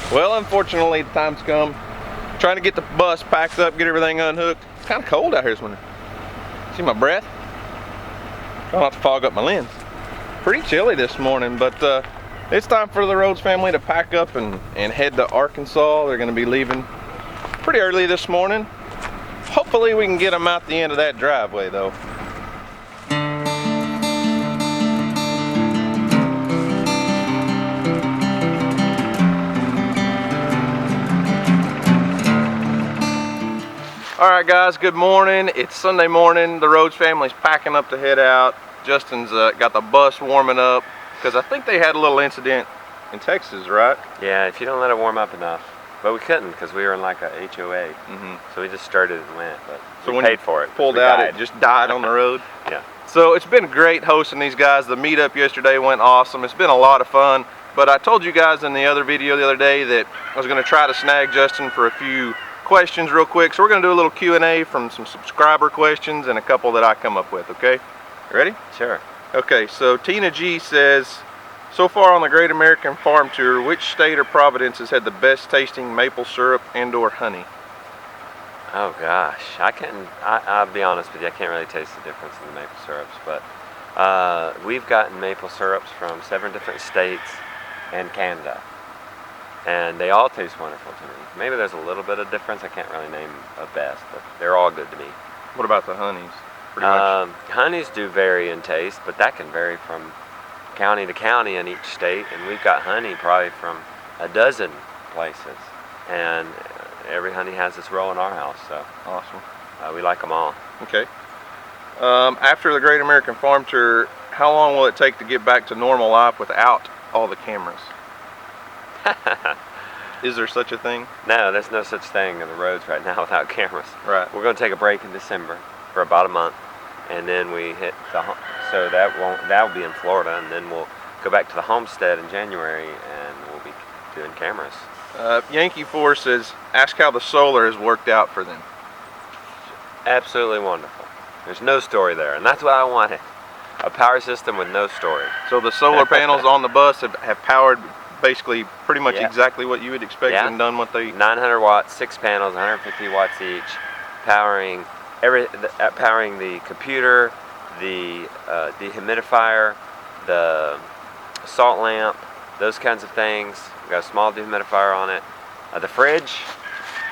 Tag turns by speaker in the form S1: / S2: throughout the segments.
S1: Well, unfortunately, the time's come. Trying to get the bus packed up, get everything unhooked. It's kind of cold out here this winter. See my breath? Trying not to fog up my lens. Pretty chilly this morning, but it's time for the Rhodes family to pack up and head to Arkansas. They're going to be leaving pretty early this morning. Hopefully we can get them out the end of that driveway though. Alright guys, good morning. It's Sunday morning. The Rhodes family's packing up to head out. Justin's got the bus warming up because I think they had a little incident in Texas, right?
S2: Yeah, if you don't let it warm up enough. But we couldn't because we were in like a HOA. So we just started and went, but so we paid for it.
S1: Pulled out, it just died on the road?
S2: Yeah.
S1: So it's been great hosting these guys. The meetup yesterday went awesome. It's been a lot of fun. But I told you guys in the other video the other day that I was going to try to snag Justin for a few questions real quick. So we're going to do a little Q&A from some subscriber questions and a couple that I come up with, okay? You ready?
S2: Sure.
S1: Okay, so Tina G says, so far on the Great American Farm Tour, which state or province has had the best tasting maple syrup and or honey?
S2: Oh gosh, I'll be honest with you, I can't really taste the difference in the maple syrups, but we've gotten maple syrups from 7 different states and Canada. And they all taste wonderful to me. Maybe there's a little bit of difference. I can't really name a best, but they're all good to me.
S1: What about the honeys? Pretty much.
S2: Honeys do vary in taste, but that can vary from county to county in each state. And we've got honey probably from a dozen places. And every honey has its role in our house. So
S1: awesome.
S2: We like them all.
S1: Okay. After the Great American Farm Tour, how long will it take to get back to normal life without all the cameras? Is there such a thing?
S2: No, there's no such thing on the roads right now without cameras.
S1: Right.
S2: We're going to take a break in December for about a month, and then we hit the so that'll be in Florida, and then we'll go back to the Homestead in January, and we'll be doing cameras.
S1: Yankee 4 says, ask how the solar has worked out for them.
S2: Absolutely wonderful. There's no story there, and that's what I wanted. A power system with no story.
S1: So the solar panels on the bus have powered basically pretty much exactly what you would expect and done what they...
S2: 900 watts, 6 panels, 150 watts each, powering powering the computer, the dehumidifier, the salt lamp, those kinds of things. We've got a small dehumidifier on it. The fridge,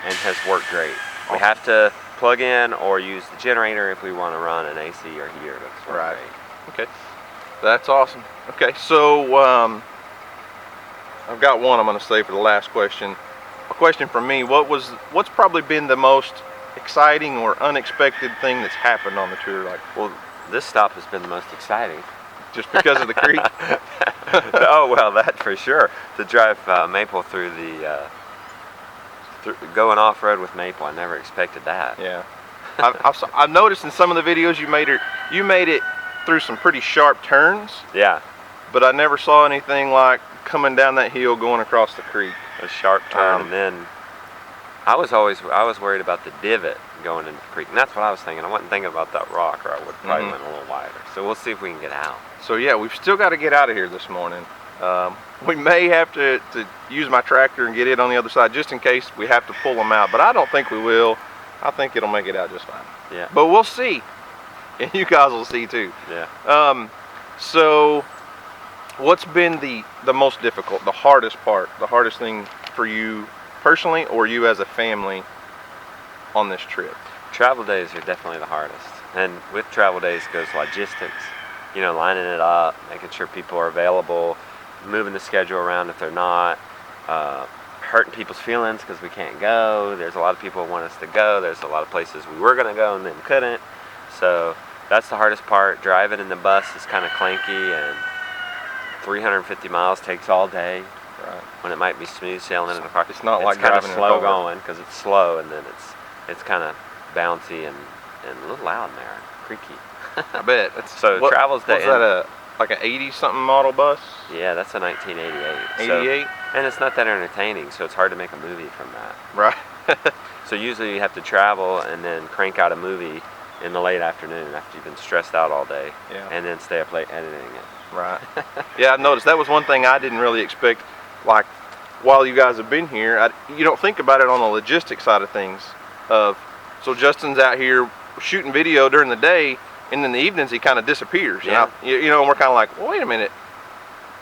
S2: and has worked great. We have to plug in or use the generator if we want to run an AC or heater. That's
S1: right. Great. Okay, that's awesome. Okay, so I've got one I'm going to say for the last question. A question from me, what's probably been the most exciting or unexpected thing that's happened on the tour? Like,
S2: well, this stop has been the most exciting.
S1: Just because of the creek?
S2: Oh, well, that for sure. To drive Maple through the, going off-road with Maple, I never expected that.
S1: Yeah. I've noticed in some of the videos you made it through some pretty sharp turns.
S2: Yeah.
S1: But I never saw anything like coming down that hill going across the creek.
S2: A sharp turn, and then I was worried about the divot going into the creek, and that's what I was thinking. I wasn't thinking about that rock, or I would probably went a little wider. So we'll see if we can get out.
S1: So yeah, we've still got to get out of here this morning. We may have to use my tractor and get it on the other side just in case we have to pull them out, but I don't think we will. I think it'll make it out just fine.
S2: Yeah.
S1: But we'll see, and you guys will see too.
S2: Yeah.
S1: So what's been the most difficult, the hardest part, the hardest thing for you personally or you as a family on this trip?
S2: Travel days are definitely the hardest. And with travel days goes logistics. You know, lining it up, making sure people are available, moving the schedule around if they're not, hurting people's feelings because we can't go. There's a lot of people who want us to go. There's a lot of places we were going to go and then couldn't. So that's the hardest part. Driving in the bus is kind of clanky, and 350 miles takes all day.
S1: Right.
S2: When it might be smooth sailing in the car.
S1: It's not like
S2: kind of
S1: driving
S2: slow going because it's slow, and then it's kind of bouncy and a little loud in there, creaky.
S1: I bet.
S2: Travel's day.
S1: Was that like an 80-something model bus?
S2: Yeah, that's a 1988.
S1: 88?
S2: And it's not that entertaining, so it's hard to make a movie from that.
S1: Right.
S2: So usually you have to travel and then crank out a movie in the late afternoon after you've been stressed out all day, and then stay up late editing it.
S1: Right. Yeah, I noticed that was one thing I didn't really expect. Like, while you guys have been here, you don't think about it on the logistics side of things. So Justin's out here shooting video during the day, and in the evenings he kind of disappears.
S2: Yeah.
S1: And you know, and we're kind of like, well, wait a minute.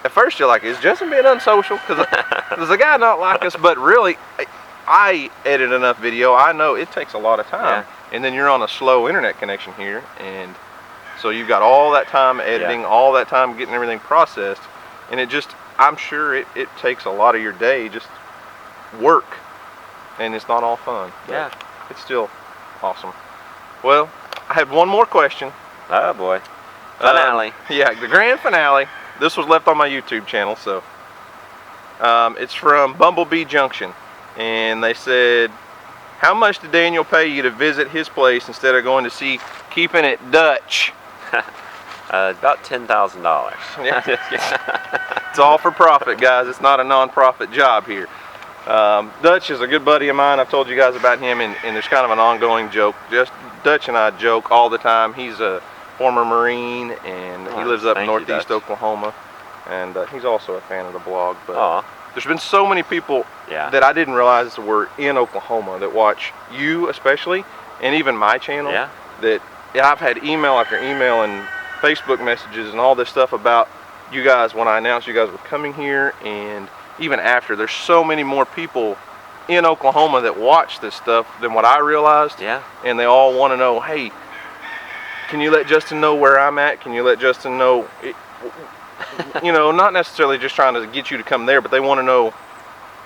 S1: At first you're like, is Justin being unsocial? Because does the guy not like us? But really, I edit enough video. I know it takes a lot of time.
S2: Yeah.
S1: And then you're on a slow internet connection here, and so you've got all that time editing, all that time getting everything processed, and it just, I'm sure it takes a lot of your day, just work, and it's not all fun.
S2: Yeah.
S1: It's still awesome. Well, I have one more question.
S2: Oh boy. Finale.
S1: Yeah, the grand finale. This was left on my YouTube channel, so it's from Bumblebee Junction, and they said, how much did Daniel pay you to visit his place instead of going to see Keeping It Dutch?
S2: About $10,000.
S1: Yeah. It's all for profit, guys. It's not a non-profit job here. Dutch is a good buddy of mine. I've told you guys about him, and there's kind of an ongoing joke. Just Dutch and I joke all the time. He's a former Marine, and he lives up in northeast Oklahoma, and he's also a fan of the blog. But there's been so many people that I didn't realize were in Oklahoma that watch you, especially, and even my channel.
S2: Yeah.
S1: That I've had email after email and Facebook messages and all this stuff about you guys when I announced you guys were coming here, and even after. There's so many more people in Oklahoma that watch this stuff than what I realized.
S2: Yeah.
S1: And they all want to know, hey, can you let Justin know where I'm at? Can you let Justin know, you know, not necessarily just trying to get you to come there, but they want to know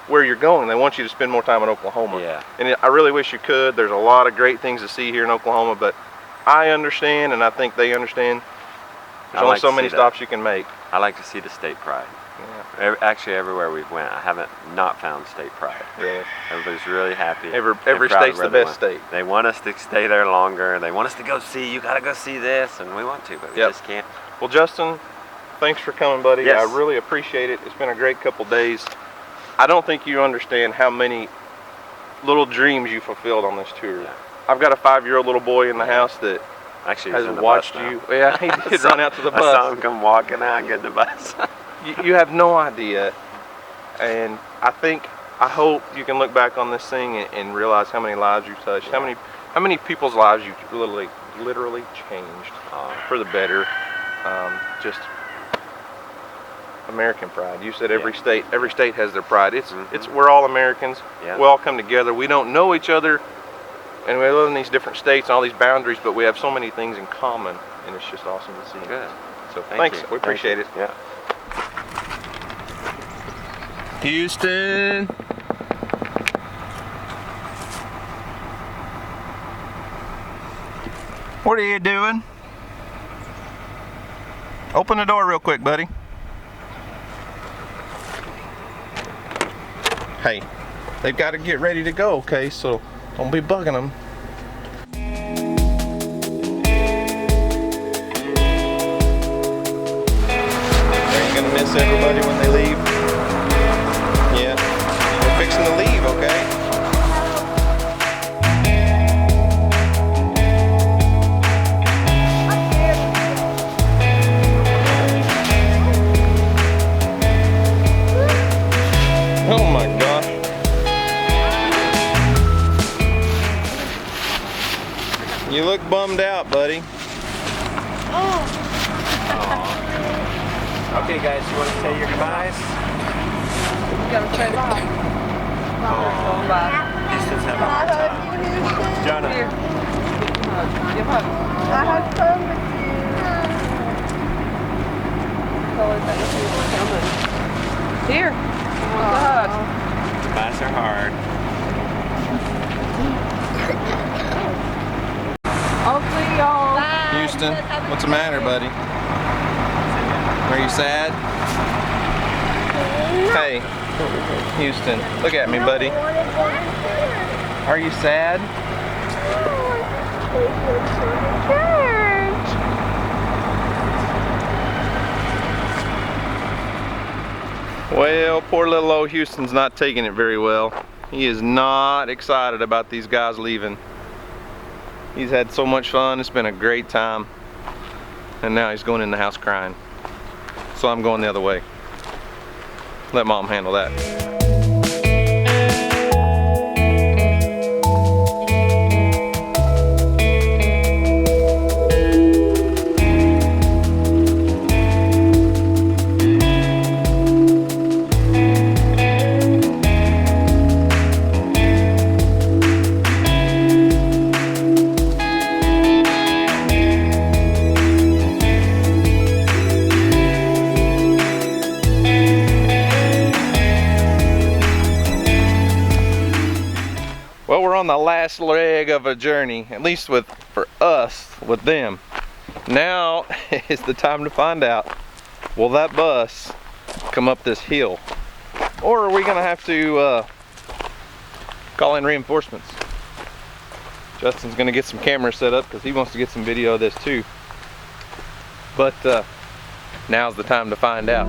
S1: where you're going. They want you to spend more time in Oklahoma.
S2: Yeah.
S1: And I really wish you could. There's a lot of great things to see here in Oklahoma, but I understand, and I think they understand. There's only so many stops you can make.
S2: I like to see the state pride.
S1: Yeah.
S2: Actually, everywhere we've went, I haven't not found state pride.
S1: Really?
S2: Everybody's really happy.
S1: Every state's the best state.
S2: They want us to stay there longer. They want us to go see. You got to go see this, and we want to, but we just can't.
S1: Well, Justin, thanks for coming, buddy.
S2: Yes.
S1: I really appreciate it. It's been a great couple days. I don't think you understand how many little dreams you fulfilled on this tour.
S2: Yeah.
S1: I've got a 5-year-old little boy in the house that
S2: actually
S1: has watched you. Yeah, he did run out to the bus.
S2: I saw him come walking out and get in the bus.
S1: You have no idea, and I hope you can look back on this thing and realize how many lives you touched, how many people's lives you literally changed for the better. Just American pride. You said every state has their pride. It's we're all Americans.
S2: Yeah.
S1: We all come together. We don't know each other, and we live in these different states and all these boundaries, but we have so many things in common, and it's just awesome to see.
S2: Good.
S1: So thanks. We appreciate it.
S2: Yeah.
S1: Houston. What are you doing? Open the door real quick, buddy. Hey, they've got to get ready to go, okay? So don't be bugging them. Are you gonna miss everybody when they leave? Yeah. We're fixing to leave, okay? Oh my gosh. You look bummed out, buddy.
S2: Okay, guys, you want to say your goodbyes?
S3: You gotta trade off.
S2: Houston's having a hard time. Jonah.
S3: Here. Give a hug.
S4: I have fun with you.
S3: Tell her that you were coming. Here. Give a hug.
S2: Goodbyes are hard.
S3: Oakley, y'all.
S1: Houston, what's the matter, buddy? Are you sad? Hey, Houston, look at me, buddy. Are you sad? Well, poor little old Houston's not taking it very well. He is not excited about these guys leaving. He's had so much fun. It's been a great time. And now he's going in the house crying. So I'm going the other way. Let Mom handle that. on the last leg of a journey, at least for us with them. Now is the time to find out, will that bus come up this hill, or are we gonna have to call in reinforcements? Justin's gonna get some cameras set up because he wants to get some video of this too. But now's the time to find out.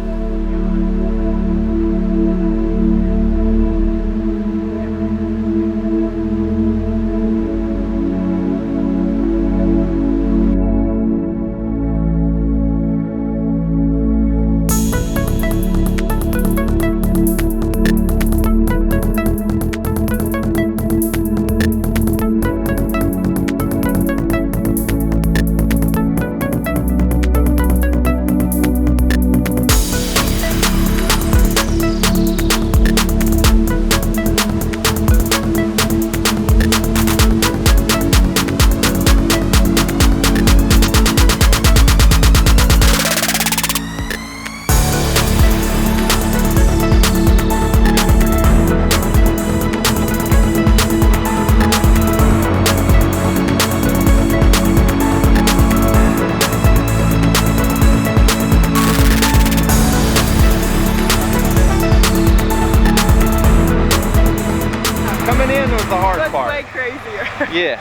S3: Way crazier.
S1: Yes.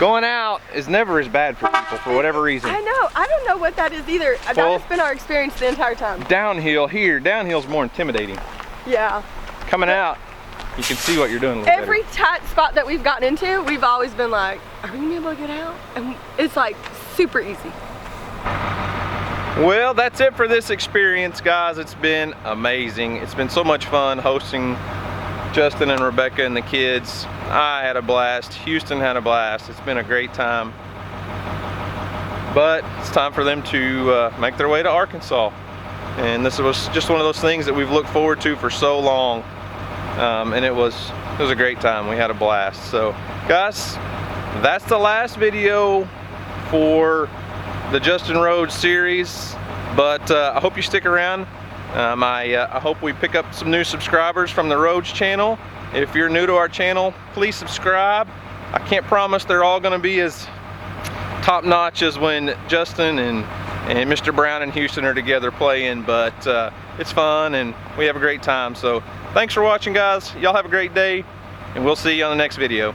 S1: Going out is never as bad for people for whatever reason.
S3: I know. I don't know what that is either. That has been our experience the entire time.
S1: Downhill's more intimidating.
S3: Yeah.
S1: Coming out, you can see what you're doing a little
S3: Every tight spot that we've gotten into, we've always been like, are we gonna be able to get out? And it's like super easy.
S1: Well, that's it for this experience, guys. It's been amazing. It's been so much fun hosting Justin and Rebecca and the kids. I had a blast. Houston had a blast. It's been a great time. But it's time for them to make their way to Arkansas. And this was just one of those things that we've looked forward to for so long. And it was a great time. We had a blast. So, guys, that's the last video for the Justin Rhodes series. But I hope you stick around. I hope we pick up some new subscribers from the Rhodes channel. If you're new to our channel, please subscribe. I can't promise they're all going to be as top notch as when Justin and Mr. Brown and Houston are together playing, but it's fun and we have a great time. So thanks for watching, guys. Y'all have a great day, and we'll see you on the next video.